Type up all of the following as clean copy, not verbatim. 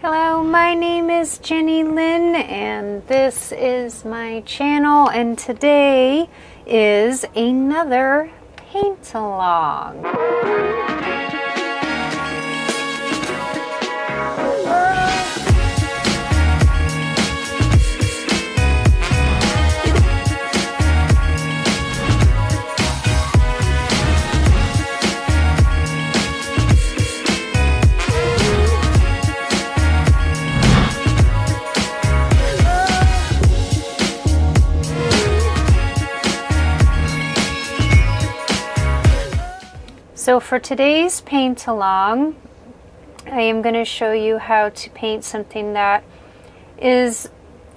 Hello, my name is Jenny Lynn and this is my channel, and today is another paint along. So for today's paint along, I am going to show you how to paint something that is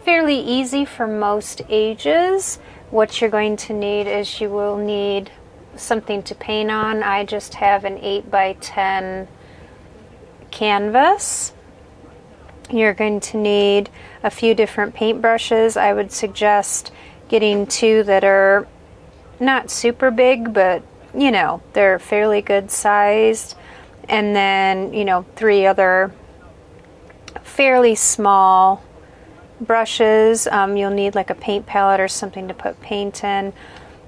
fairly easy for most ages. What you're going to need is you will need something to paint on. I just have an 8x10 canvas. You're going to need a few different paint brushes. I would suggest getting two that are not super big, but you know, they're fairly good sized, and then, you know, three other fairly small brushes. You'll need like a paint palette or something to put paint in,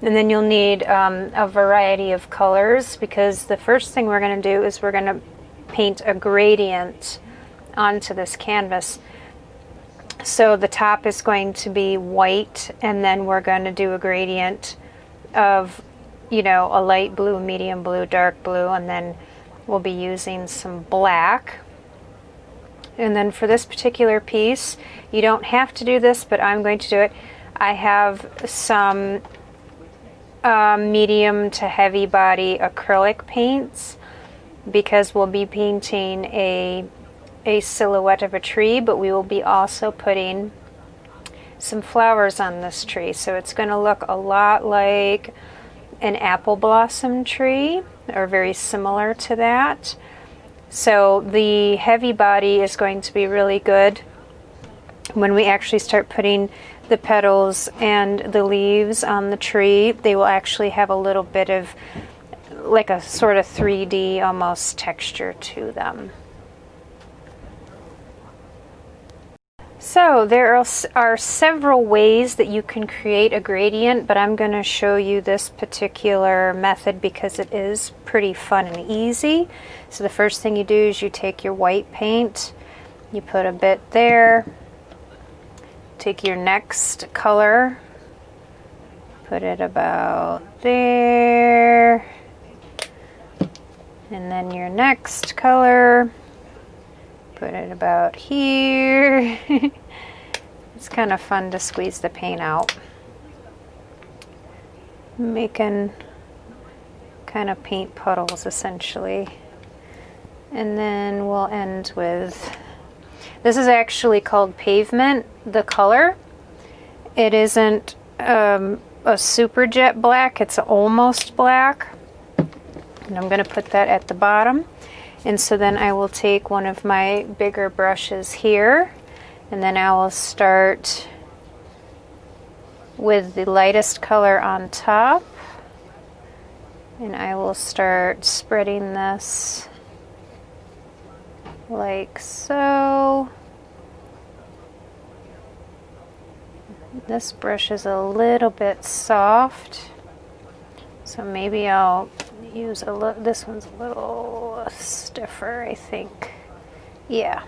and then you'll need a variety of colors, because the first thing we're going to do is we're going to paint a gradient onto this canvas. So the top is going to be white, and then we're going to do a gradient of, you know, a light blue, medium blue, dark blue, and then we'll be using some black. And then for this particular piece, you don't have to do this, but I'm going to do it. I have some medium to heavy body acrylic paints, because we'll be painting a silhouette of a tree, but we will be also putting some flowers on this tree. So it's going to look a lot like an apple blossom tree, or very similar to that. So the heavy body is going to be really good when we actually start putting the petals and the leaves on the tree. They will actually have a little bit of like a sort of 3D almost texture to them. So there are several ways that you can create a gradient, but I'm going to show you this particular method because it is pretty fun and easy. So the first thing you do is you take your white paint, you put a bit there, take your next color, put it about there, and then your next color, put it about here. It's kind of fun to squeeze the paint out, making kind of paint puddles essentially. And then we'll end with, this is actually called Pavement, the color. It isn't a super jet black, it's almost black. And I'm going to put that at the bottom. And so then I will take one of my bigger brushes here, and then I will start with the lightest color on top, and I will start spreading this like so. This brush is a little bit soft, so maybe I'll use a little, this one's a little stiffer, I think. Yeah.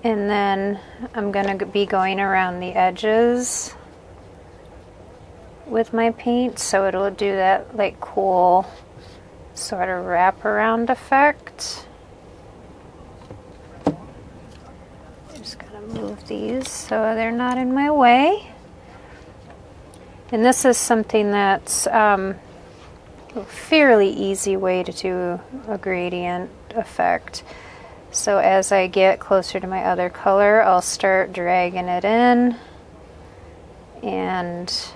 And then I'm going to be going around the edges with my paint, so it'll do that like cool sort of wraparound effect. I'm just going to move these so they're not in my way. And this is something that's a fairly easy way to do a gradient effect. So as I get closer to my other color, I'll start dragging it in and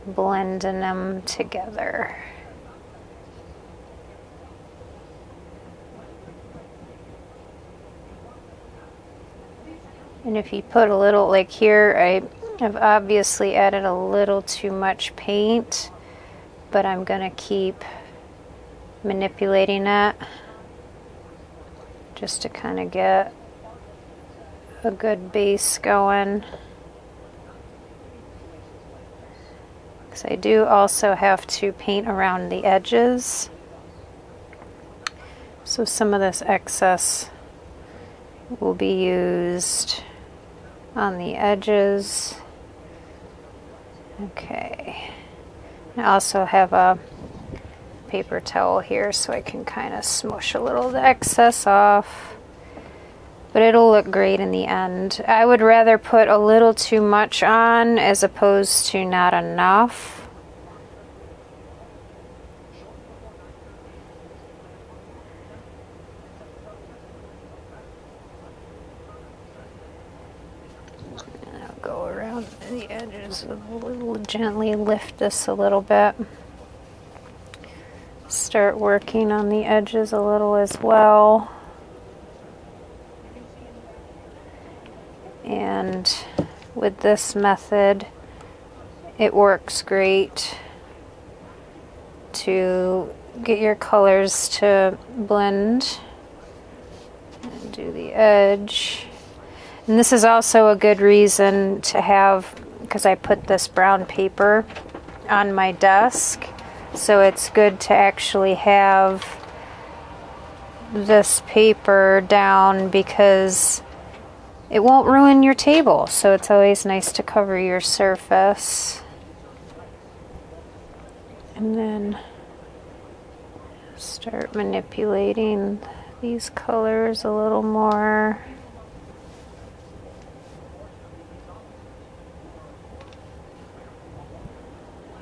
blending them together. And if you put a little, like here, I've obviously added a little too much paint, but I'm going to keep manipulating it just to kind of get a good base going. Because I do also have to paint around the edges. So some of this excess will be used on the edges. Okay. I also have a paper towel here so I can kind of smush a little of the excess off. But it'll look great in the end. I would rather put a little too much on as opposed to not enough. Go around the edges a little, gently lift this a little bit. Start working on the edges a little as well. And with this method, it works great to get your colors to blend. And do the edge. And this is also a good reason to have, because I put this brown paper on my desk, so it's good to actually have this paper down because it won't ruin your table. So it's always nice to cover your surface. And then start manipulating these colors a little more.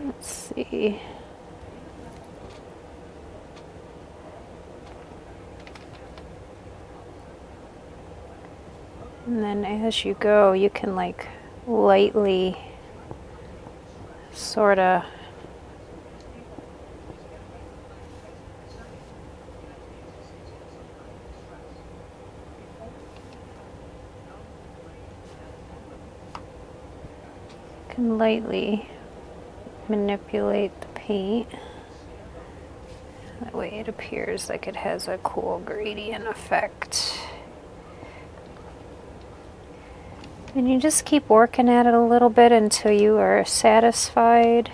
Let's see. And then as you go, you can like lightly sort of lightly manipulate the paint. That way it appears like it has a cool gradient effect. And you just keep working at it a little bit until you are satisfied.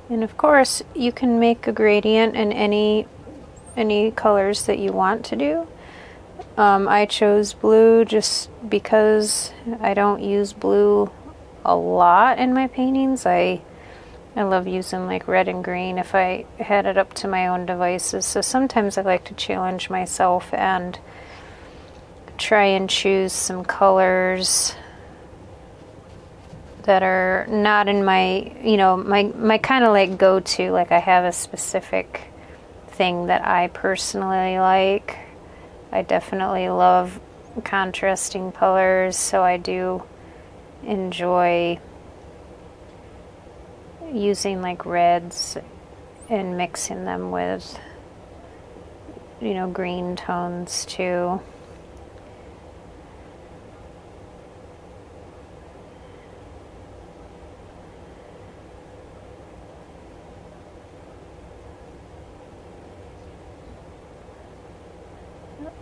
And of course, you can make a gradient in any colors that you want to do. I chose blue just because I don't use blue a lot in my paintings. I love using like red and green if I had it up to my own devices. So sometimes I like to challenge myself and try and choose some colors that are not in my, my kind of like go-to. Like I have a specific thing that I personally like. I definitely love contrasting colors, so I do enjoy using like reds and mixing them with, green tones too.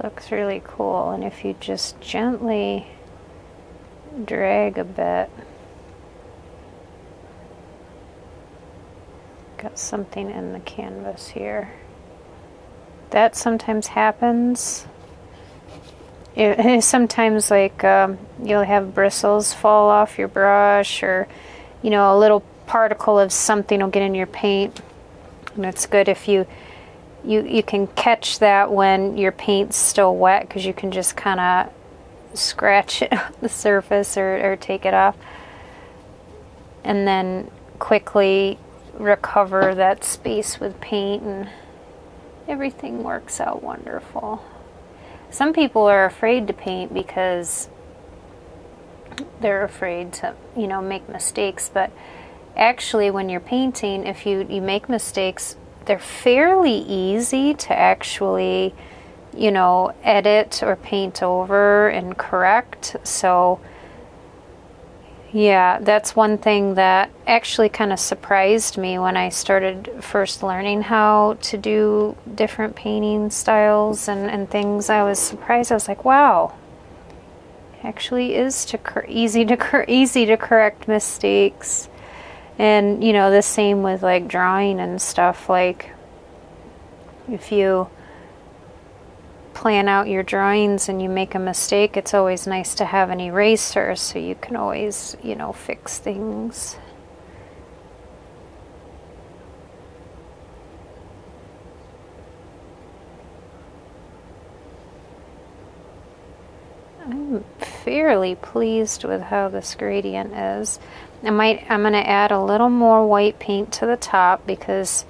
Looks really cool, and if you just gently drag a bit, got something in the canvas here. That sometimes happens. Sometimes like you'll have bristles fall off your brush, or a little particle of something will get in your paint, and it's good if you can catch that when your paint's still wet, because you can just kind of scratch it off the surface or take it off, and then quickly recover that space with paint, and everything works out wonderful. Some people are afraid to paint because they're afraid to make mistakes, but actually when you're painting, if you make mistakes, they're fairly easy to actually, you know, edit or paint over and correct. So yeah, that's one thing that actually kind of surprised me when I started first learning how to do different painting styles and things. I was surprised. I was like, wow, it actually is easy to correct mistakes. And, you know, the same with like drawing and stuff. Like if you plan out your drawings and you make a mistake, it's always nice to have an eraser so you can always, you know, fix things. I'm fairly pleased with how this gradient is. I'm going to add a little more white paint to the top because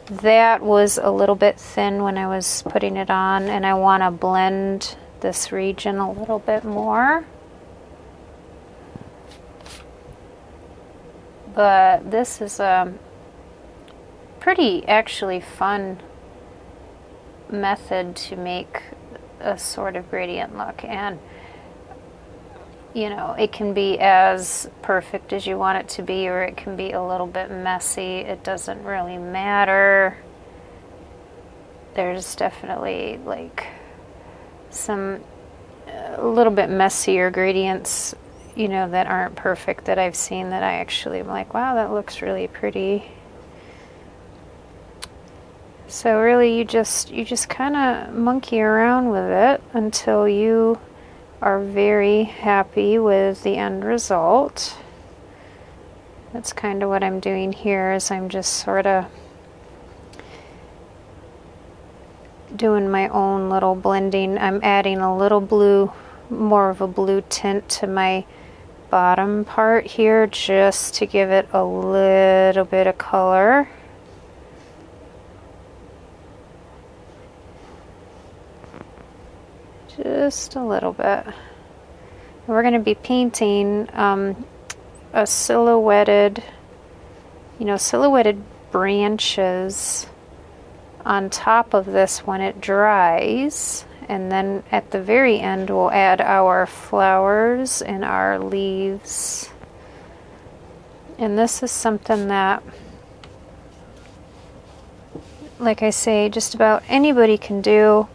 that was a little bit thin when I was putting it on, and I want to blend this region a little bit more. But this is a pretty actually fun method to make a sort of gradient look, and you know, it can be as perfect as you want it to be, or it can be a little bit messy. It doesn't really matter. There's definitely like some a little bit messier gradients, you know, that aren't perfect that I've seen that I actually am like, wow, that looks really pretty. So really you just kind of monkey around with it until you are very happy with the end result. That's kind of what I'm doing here, is I'm just sort of doing my own little blending. I'm adding a little blue, more of a blue tint to my bottom part here just to give it a little bit of color. Just a little bit. We're going to be painting a silhouetted, you know, silhouetted branches on top of this when it dries, and then at the very end we'll add our flowers and our leaves. And this is something that, like I say, just about anybody can do.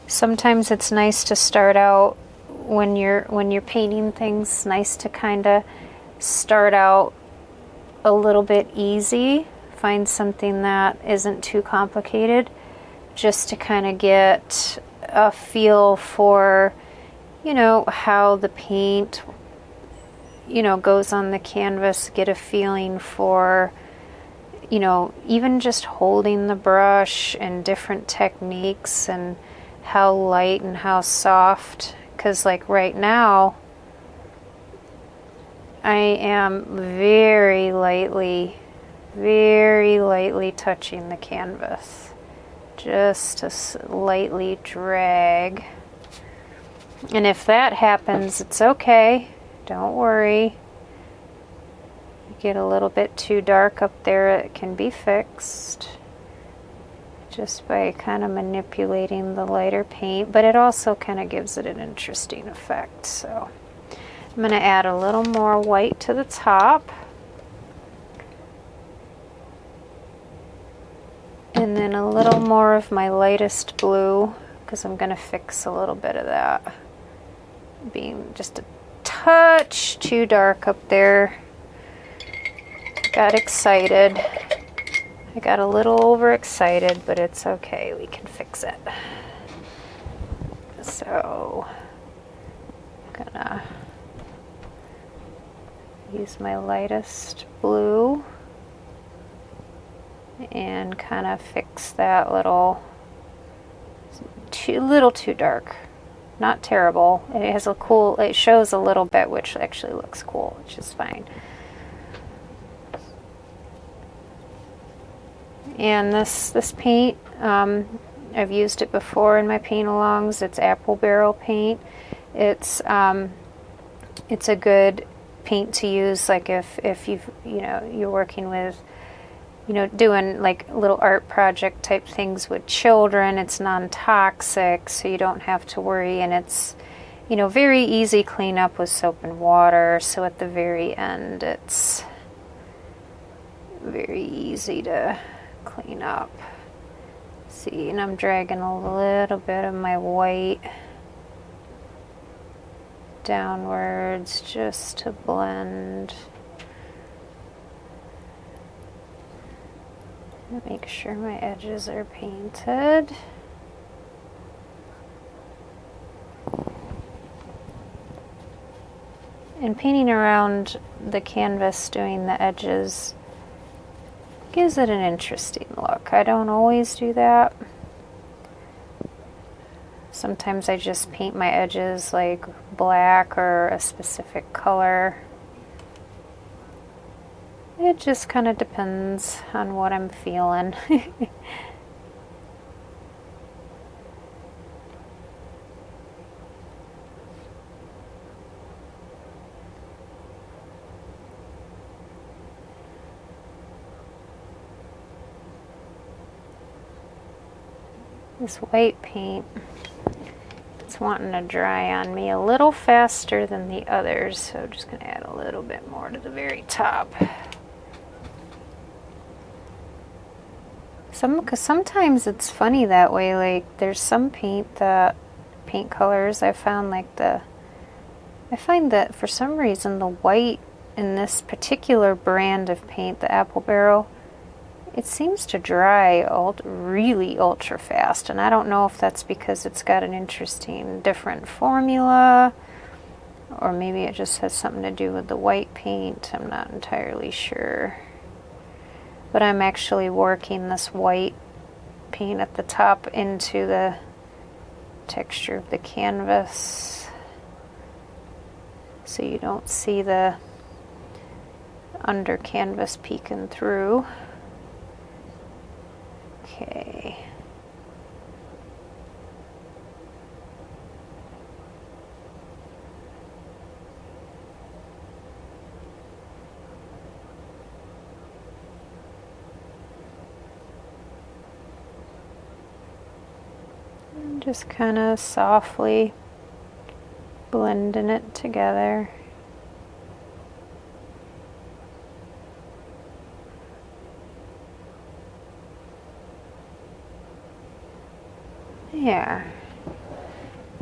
Sometimes it's nice to start out when you're painting things, nice to kind of start out a little bit easy, find something that isn't too complicated, just to kind of get a feel for, you know, how the paint, you know, goes on the canvas, get a feeling for, you know, even just holding the brush and different techniques and how light and how soft. Because like right now I am very lightly touching the canvas, just to lightly drag. And if that happens, it's okay, don't worry. Get a little bit too dark up there, it can be fixed just by kind of manipulating the lighter paint, but it also kind of gives it an interesting effect. So I'm going to add a little more white to the top, and then a little more of my lightest blue, because I'm going to fix a little bit of that being just a touch too dark up there. Got excited. I got a little overexcited, but it's okay, we can fix it. So I'm gonna use my lightest blue and kind of fix that little too dark. Not terrible. It has a cool, it shows a little bit, which actually looks cool, which is fine. And this paint, I've used it before in my paint-alongs. It's apple barrel paint. It's a good paint to use, like if you're working with, doing like little art project type things with children. It's non-toxic, so you don't have to worry, and it's, very easy cleanup with soap and water. So at the very end, it's very easy to clean up. See, and I'm dragging a little bit of my white downwards just to blend. Make sure my edges are painted. And painting around the canvas, doing the edges, gives it an interesting look. I don't always do that. Sometimes I just paint my edges like black or a specific color. It just kind of depends on what I'm feeling. This white paint, it's wanting to dry on me a little faster than the others, so I'm just going to add a little bit more to the very top. Because sometimes it's funny that way, like there's some paint colors I found, I find that for some reason the white in this particular brand of paint, the Apple Barrel, it seems to dry really ultra fast, and I don't know if that's because it's got an interesting different formula, or maybe it just has something to do with the white paint. I'm not entirely sure. But I'm actually working this white paint at the top into the texture of the canvas, so you don't see the under canvas peeking through. Okay. And just kind of softly blending it together. Yeah,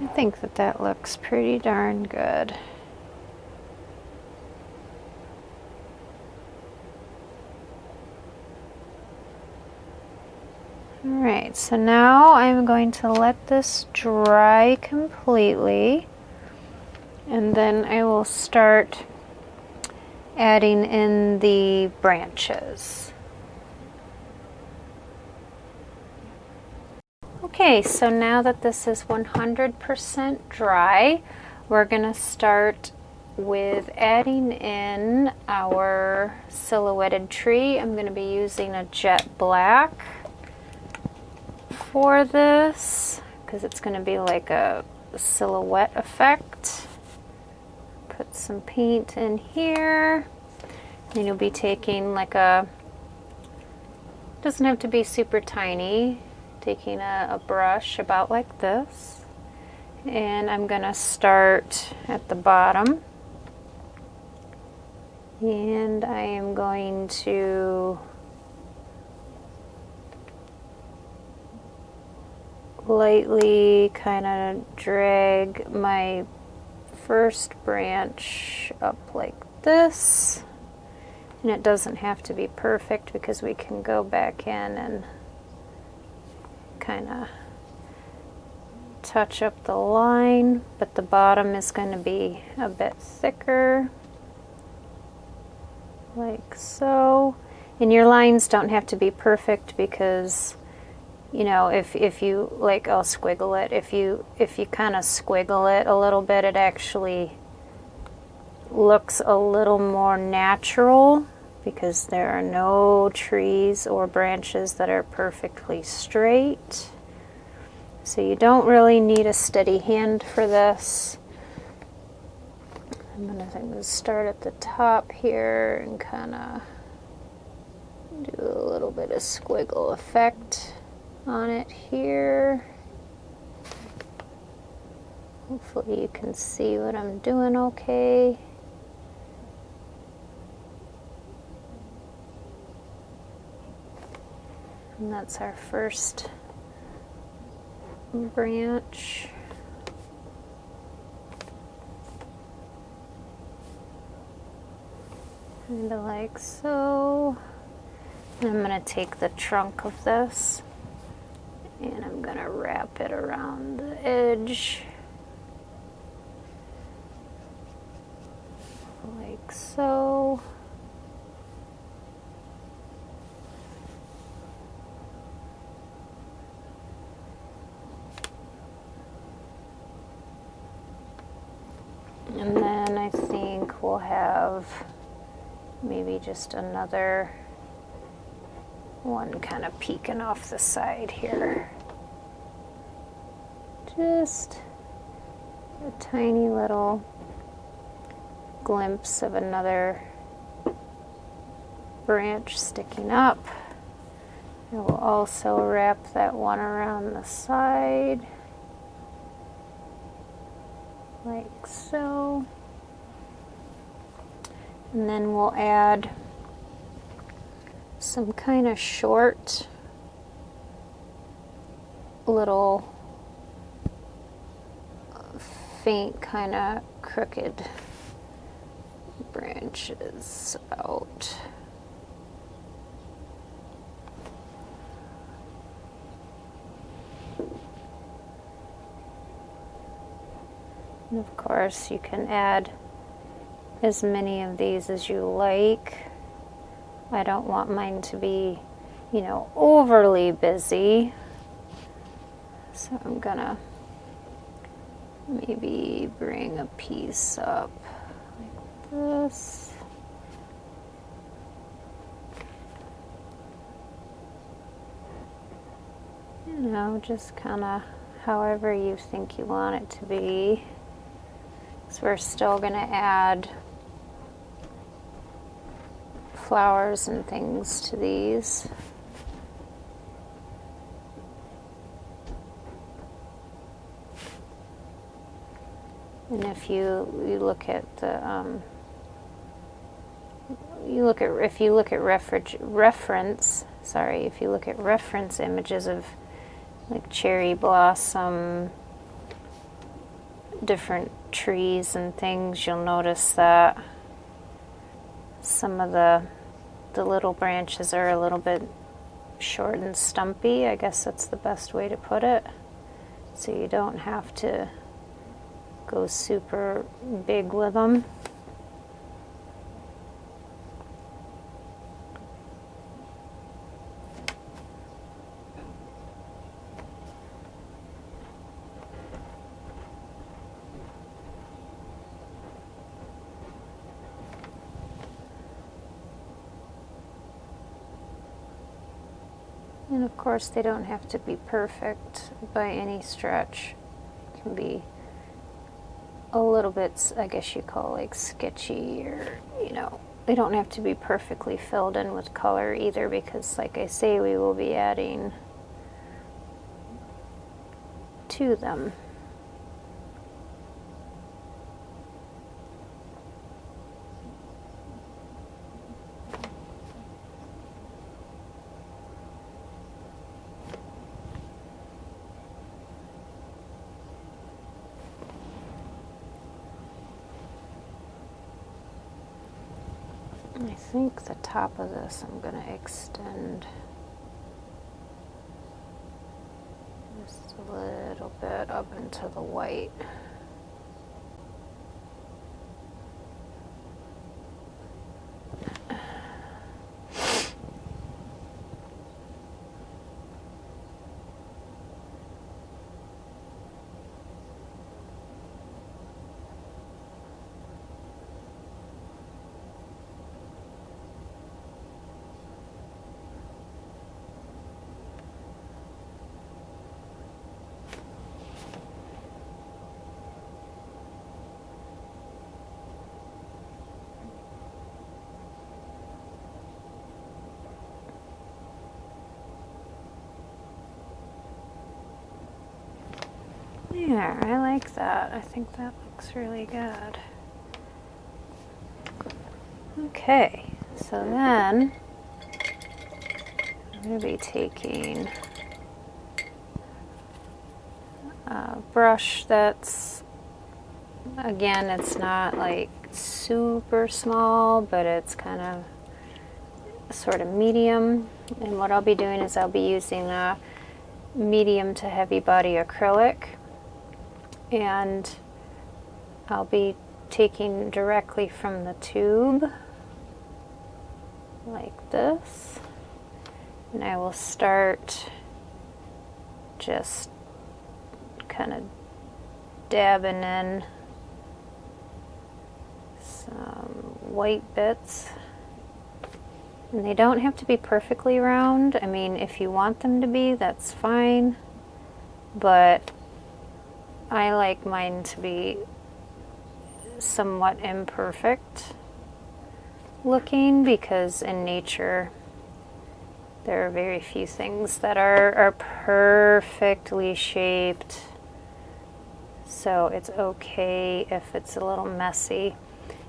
I think that looks pretty darn good. Alright, so now I'm going to let this dry completely, and then I will start adding in the branches. Okay, so now that this is 100% dry, we're going to start with adding in our silhouetted tree. I'm going to be using a jet black for this because it's going to be like a silhouette effect. Put some paint in here, and you'll be taking like doesn't have to be super tiny, taking a brush about like this, and I'm gonna start at the bottom, and I am going to lightly kind of drag my first branch up like this, and it doesn't have to be perfect because we can go back in and kind of touch up the line, but the bottom is going to be a bit thicker, like so. And your lines don't have to be perfect because, you know, if you like, I'll squiggle it. If you kind of squiggle it a little bit, it actually looks a little more natural because there are no trees or branches that are perfectly straight. So you don't really need a steady hand for this. I'm gonna start at the top here and kind of do a little bit of squiggle effect on it here. Hopefully you can see what I'm doing okay. And that's our first branch. Kind of like so. And I'm going to take the trunk of this and I'm going to wrap it around the edge. Like so. And then I think we'll have maybe just another one kind of peeking off the side here. Just a tiny little glimpse of another branch sticking up. I will also wrap that one around the side. Like so. And then we'll add some kind of short little faint kind of crooked branches out. And of course you can add as many of these as you like. I don't want mine to be, you know, overly busy. So I'm gonna maybe bring a piece up like this. You know, just kind of however you think you want it to be. So we're still going to add flowers and things to these. And if you look at the if you look at reference images of like cherry blossom, different trees and things, you'll notice that some of the little branches are a little bit short and stumpy. I guess that's the best way to put it. So you don't have to go super big with them. And of course they don't have to be perfect by any stretch. It can be a little bit, I guess you call like sketchy, or, you know, they don't have to be perfectly filled in with color either, because like I say, we will be adding to them. I think the top of this I'm going to extend just a little bit up into the white. There, I like that. I think that looks really good. Okay, so then I'm going to be taking a brush that's, again, it's not like super small, but it's kind of sort of medium. And what I'll be doing is I'll be using a medium to heavy body acrylic, and I'll be taking directly from the tube like this, and I will start just kind of dabbing in some white bits. And they don't have to be perfectly round. I mean, if you want them to be, that's fine, but I like mine to be somewhat imperfect looking, because in nature there are very few things that are perfectly shaped, so it's okay if it's a little messy.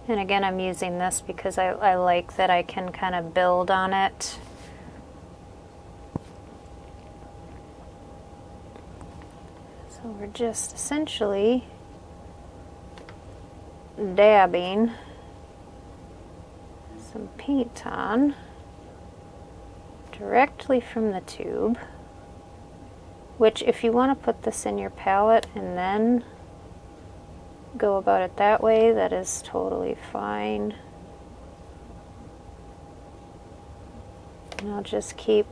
And again, I'm using this because I like that I can kind of build on it. So we're just essentially dabbing some paint on directly from the tube, which if you want to put this in your palette and then go about it that way, that is totally fine. And I'll just keep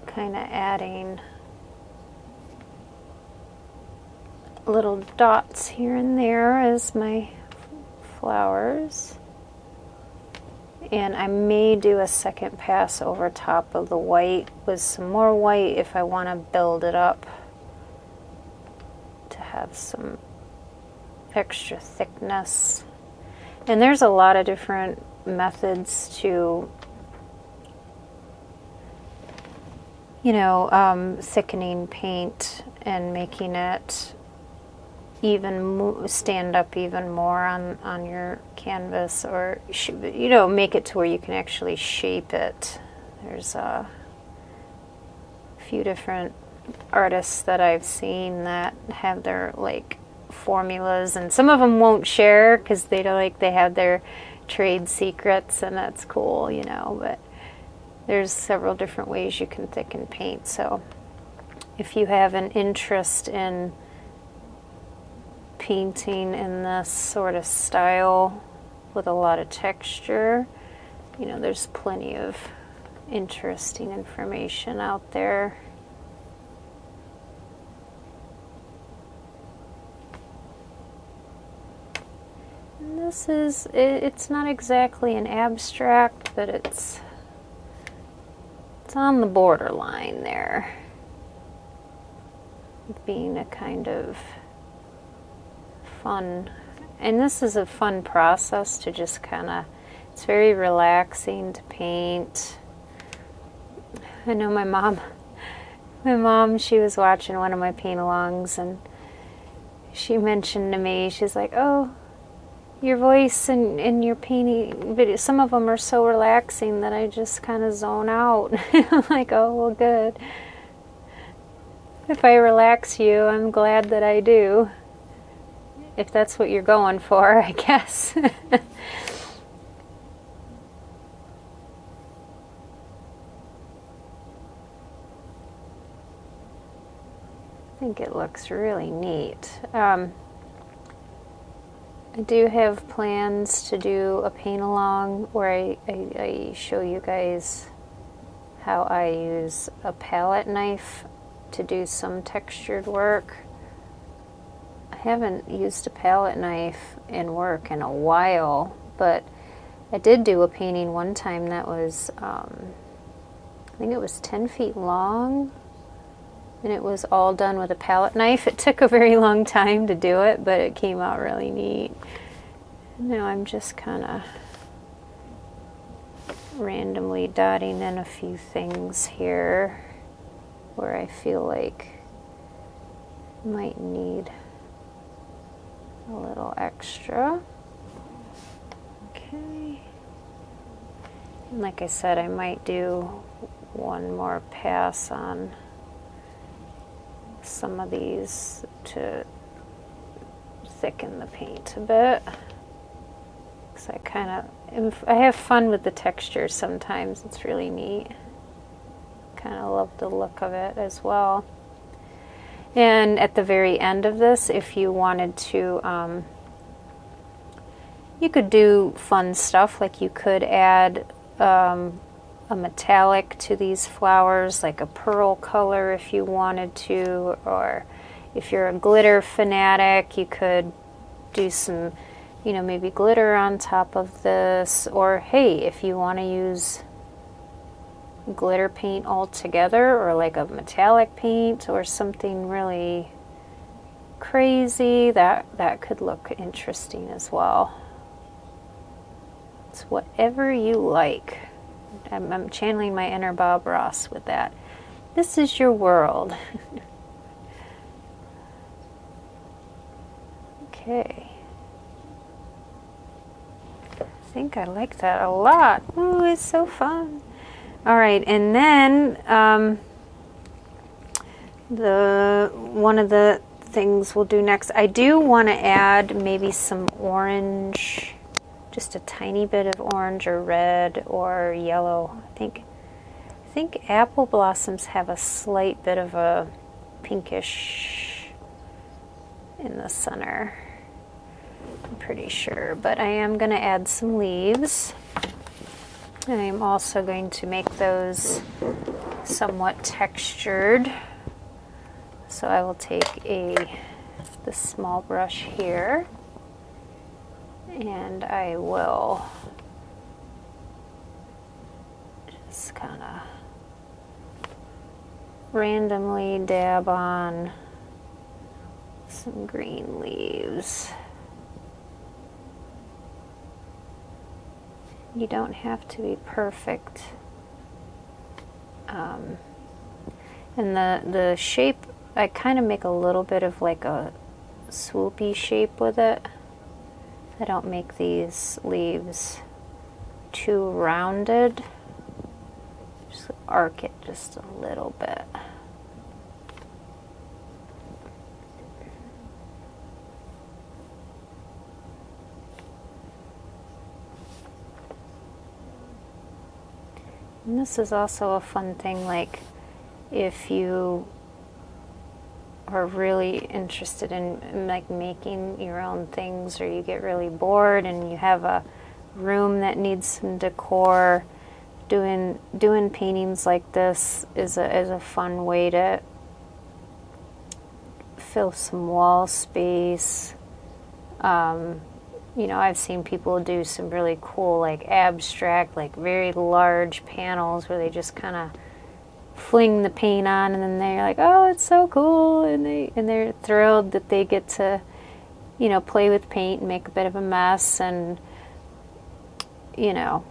kind of adding little dots here and there as my flowers. And I may do a second pass over top of the white with some more white if I want to build it up to have some extra thickness. And there's a lot of different methods to, you know, thickening paint and making it even stand up even more on your canvas, or you know, make it to where you can actually shape it. There's a few different artists that I've seen that have their like formulas, and some of them won't share because they don't, like, they have their trade secrets, and that's cool, you know, but there's several different ways you can thicken paint. So if you have an interest in painting in this sort of style with a lot of texture, you know, there's plenty of interesting information out there. And this is, it's not exactly an abstract, but it's on the borderline there, being a kind of fun, and this is a fun process to just kind of, it's very relaxing to paint. I know my mom, she was watching one of my paint-alongs, and she mentioned to me, she's like, oh, your voice and your painting videos, some of them are so relaxing that I just kind of zone out. I'm like, oh, well, good. If I relax you, I'm glad that I do. If that's what you're going for, I guess. I think it looks really neat. I do have plans to do a paint-along where I show you guys how I use a palette knife to do some textured work. I haven't used a palette knife in work in a while, but I did do a painting one time that was, I think it was 10 feet long, and it was all done with a palette knife. It took a very long time to do it, but it came out really neat. Now I'm just kind of randomly dotting in a few things here where I feel like Might need a little extra. Okay. And like I said, I might do one more pass on some of these to thicken the paint a bit. Because I have fun with the texture sometimes. It's really neat. Kind of love the look of it as well. And at the very end of this, if you wanted to, you could do fun stuff, like you could add a metallic to these flowers, like a pearl color if you wanted to, or if you're a glitter fanatic, you could do some, you know, maybe glitter on top of this, or hey, if you want to use glitter paint altogether, or like a metallic paint or something really crazy, that could look interesting as well. It's whatever you like. I'm channeling my inner Bob Ross with that. This is your world. Okay. I think I like that a lot. Ooh, it's so fun. All right, and then one of the things we'll do next, I do want to add maybe some orange, just a tiny bit of orange or red or yellow. I think apple blossoms have a slight bit of a pinkish in the center. I'm pretty sure, but I am going to add some leaves. And I'm also going to make those somewhat textured. So I will take the small brush here, and I will just kind of randomly dab on some green leaves. You don't have to be perfect. And the shape, I kind of make a little bit of like a swoopy shape with it. I don't make these leaves too rounded. Just arc it just a little bit. And this is also a fun thing, like if you are really interested in like making your own things, or you get really bored and you have a room that needs some decor, doing paintings like this is a fun way to fill some wall space. You know, I've seen people do some really cool, like abstract, like very large panels where they just kind of fling the paint on, and then they're like, oh, it's so cool, and they're thrilled that they get to, you know, play with paint and make a bit of a mess, and, you know,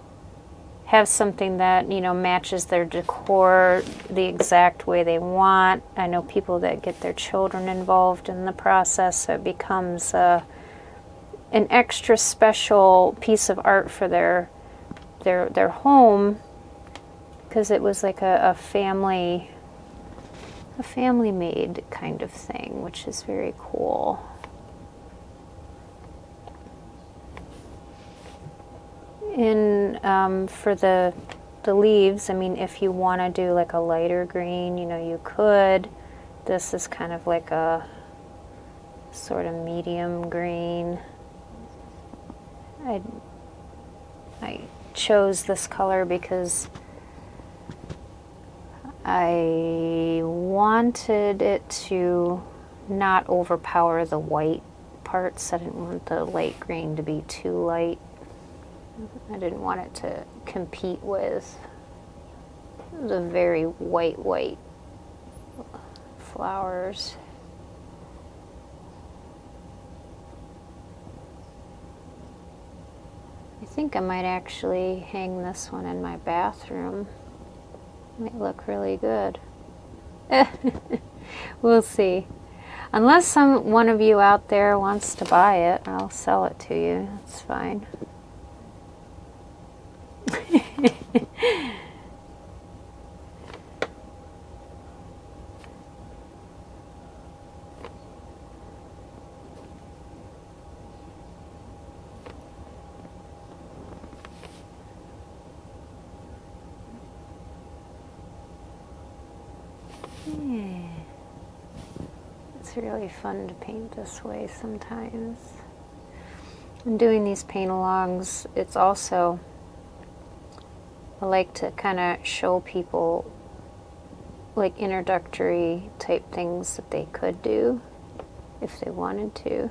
have something that, you know, matches their decor the exact way they want. I know people that get their children involved in the process, so it becomes an extra special piece of art for their home, because it was like a family made kind of thing, which is very cool. And for the leaves, I mean, if you want to do like a lighter green, you know, you could. This is kind of like a sort of medium green. I chose this color because I wanted it to not overpower the white parts. I didn't want the light green to be too light. I didn't want it to compete with the very white flowers. I think I might actually hang this one in my bathroom. Might look really good. We'll see. Unless one of you out there wants to buy it, I'll sell it to you. That's fine. Yeah. It's really fun to paint this way sometimes. And doing these paint-alongs, it's also, I like to kind of show people like introductory type things that they could do if they wanted to.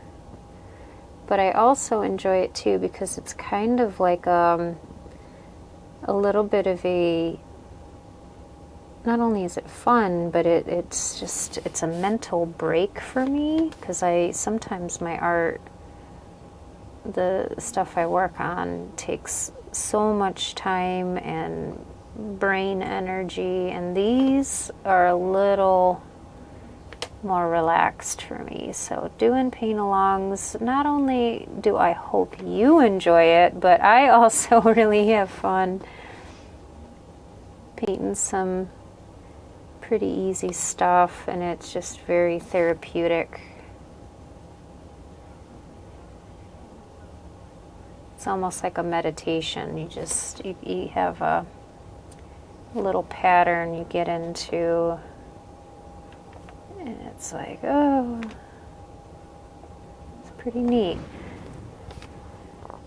But I also enjoy it too because it's kind of like a little bit of a, not only is it fun, but it's a mental break for me, because sometimes my art, the stuff I work on, takes so much time and brain energy, and these are a little more relaxed for me. So doing paint-alongs, not only do I hope you enjoy it, but I also really have fun painting some pretty easy stuff, and it's just very therapeutic. It's almost like a meditation. You have a little pattern you get into, and it's like, oh, it's pretty neat.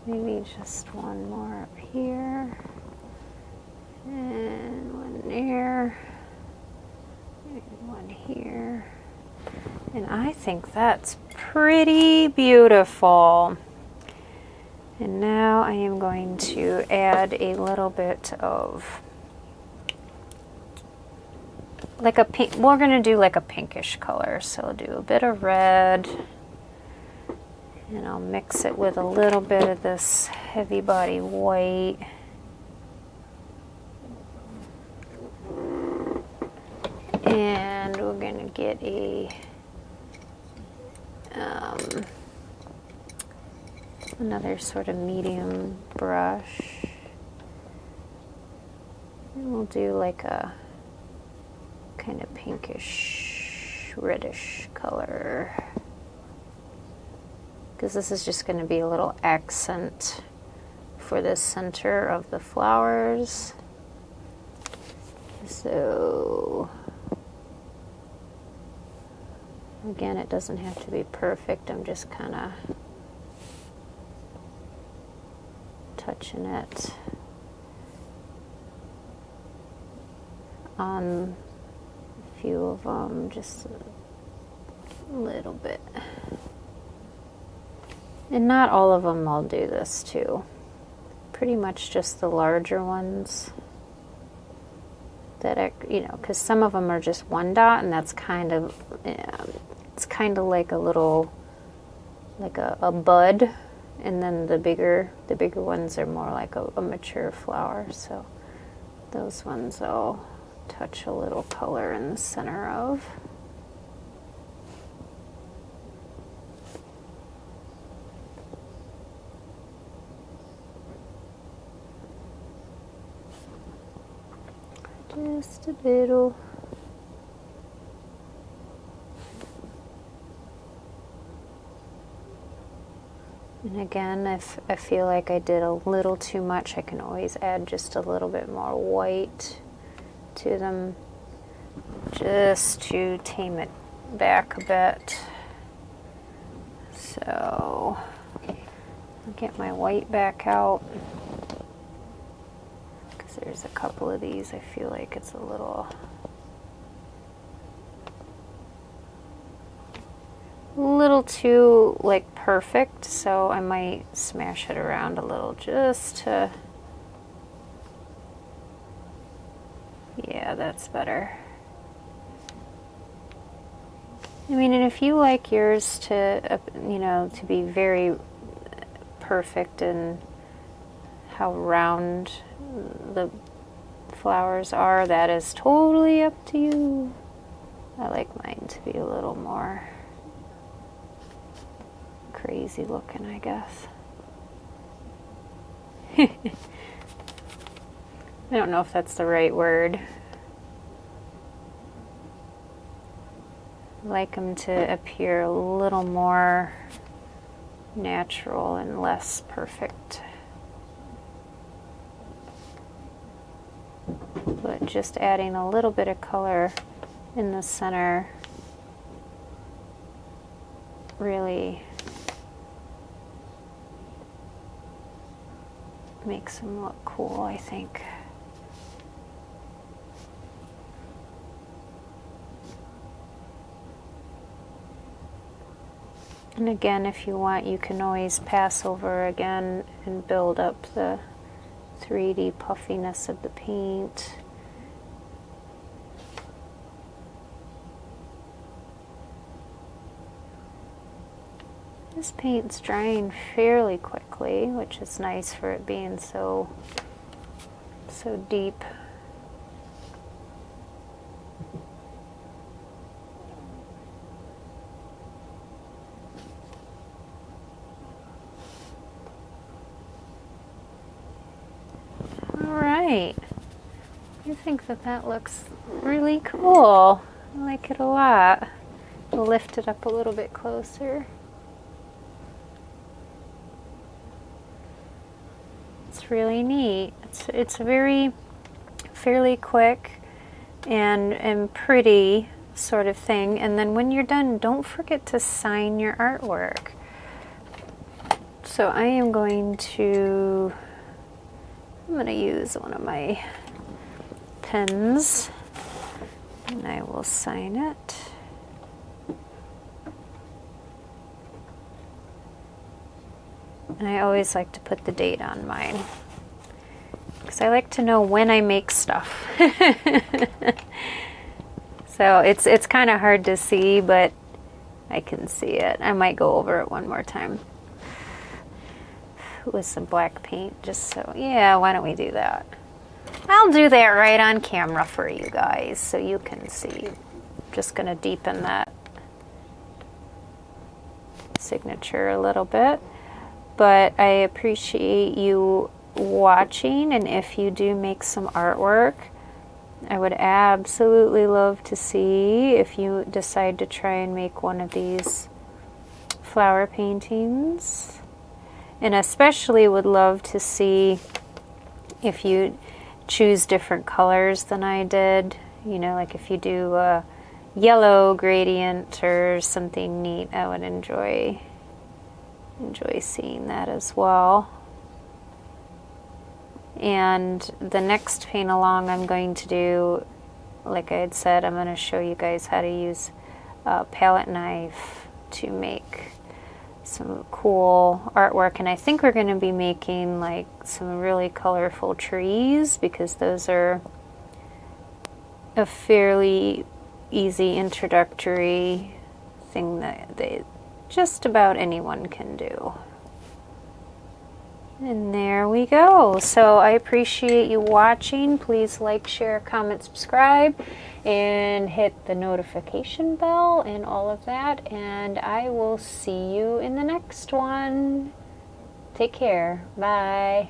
Maybe just one more up here, and one there, and one here. And I think that's pretty beautiful. And now I am going to add a little bit of like a pink. We're going to do like a pinkish color. So I'll do a bit of red, and I'll mix it with a little bit of this heavy body white. And we're going to get another sort of medium brush. And we'll do like a kind of pinkish, reddish color, because this is just going to be a little accent for the center of the flowers. So again, it doesn't have to be perfect. I'm just kind of touching it on a few of them, just a little bit. And not all of them I'll do this to. Pretty much just the larger ones that because some of them are just one dot, and that's kind of, it's kind of like a little, like a bud. And then the bigger ones are more like a mature flower. So those ones I'll touch a little color in the center of. Just a little. And again, if I feel like I did a little too much, I can always add just a little bit more white to them, just to tame it back a bit. So I'll get my white back out, because there's a couple of these I feel like it's a little too like perfect, so I might smash it around a little just to, yeah, that's better. I mean, and if you like yours to, to be very perfect in how round the flowers are, that is totally up to you. I like mine to be a little more crazy looking, I guess. I don't know if that's the right word. I like them to appear a little more natural and less perfect. But just adding a little bit of color in the center really makes them look cool, I think. And again, if you want, you can always pass over again and build up the 3D puffiness of the paint. This paint's drying fairly quickly, which is nice for it being so deep. Alright, I think that looks really cool. I like it a lot. We'll lift it up a little bit closer. It's really neat. It's very fairly quick and pretty sort of thing. And then when you're done, don't forget to sign your artwork. So I'm going to use one of my pens and I will sign it. And I always like to put the date on mine because I like to know when I make stuff. So it's kind of hard to see, but I can see it. I might go over it one more time with some black paint, just so, yeah, why don't we do that? I'll do that right on camera for you guys so you can see. Just gonna deepen that signature a little bit. But I appreciate you watching, and if you do make some artwork, I would absolutely love to see if you decide to try and make one of these flower paintings. And especially would love to see if you choose different colors than I did. You know, like if you do a yellow gradient or something neat, I would enjoy seeing that as well. And the next paint along I'm going to do, like I had said, I'm going to show you guys how to use a palette knife to make some cool artwork. And I think we're going to be making like some really colorful trees, because those are a fairly easy introductory thing that just about anyone can do. And there we go. So I appreciate you watching. Please like, share, comment, subscribe, and hit the notification bell and all of that. And I will see you in the next one. Take care. Bye.